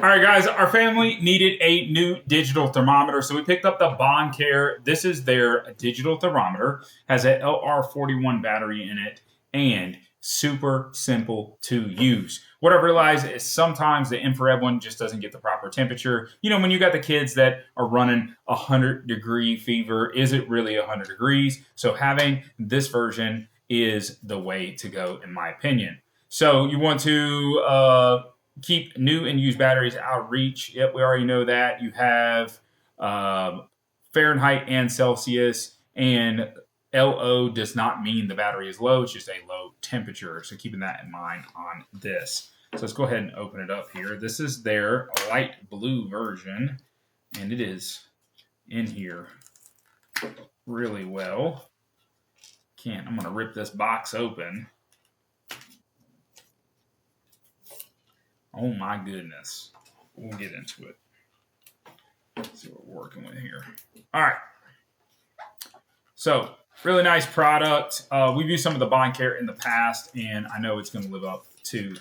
All right, guys, our family needed a new digital thermometer, so we picked up the Boncare. This is their digital thermometer. Has an LR41 battery in it and super simple to use. What I realized is sometimes the infrared one just doesn't get the proper temperature. You know, when you got the kids that are running 100-degree fever, is it really 100 degrees? So having this version is the way to go, in my opinion. So you want to keep new and used batteries out of reach. Yep, we already know that. You have Fahrenheit and Celsius, and LO does not mean the battery is low. It's just a low temperature. So keeping that in mind on this. So let's go ahead and open it up here. This is their light blue version, and it is in here really well. I'm going to rip this box open. Oh my goodness. We'll get into it. Let's see what we're working with here. All right. So, really nice product. We've used some of the Boncare in the past, and I know it's going to live up to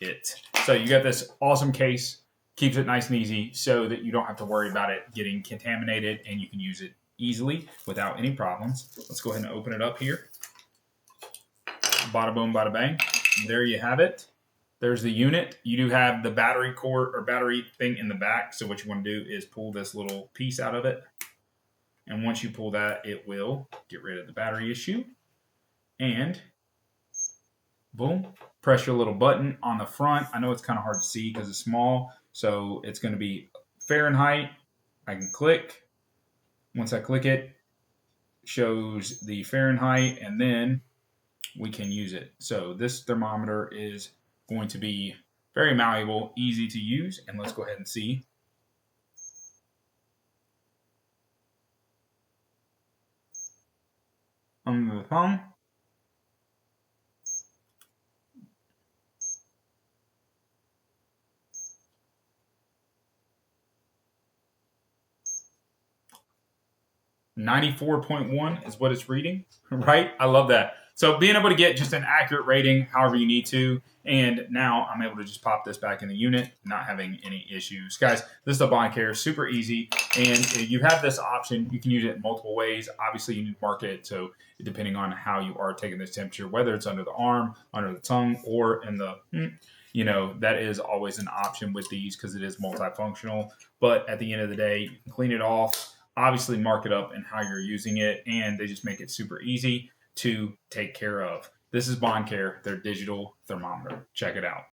it. So, you got this awesome case. Keeps it nice and easy so that you don't have to worry about it getting contaminated, and you can use it easily without any problems. Let's go ahead and open it up here. Bada boom, bada bang. There you have it. There's the unit. You do have the battery cord or battery thing in the back. So what you want to do is pull this little piece out of it. And once you pull that, it will get rid of the battery issue. And boom, press your little button on the front. I know it's kind of hard to see because it's small. So it's going to be Fahrenheit. I can click. Once I click it, shows the Fahrenheit, and then we can use it. So this thermometer is going to be very malleable, easy to use, and let's go ahead and see. Under the thumb. .1 is what it's reading, right? I love that. So being able to get just an accurate rating however you need to, and now I'm able to just pop this back in the unit, not having any issues. Guys, this is the Boncare, super easy, and you have this option. You can use it in multiple ways. Obviously, you need to mark it, so depending on how you are taking this temperature, whether it's under the arm, under the tongue, or in the, that is always an option with these because it is multifunctional. But at the end of the day, you can clean it off, obviously mark it up and how you're using it, and they just make it super easy to take care of. This is Boncare, their digital thermometer. Check it out.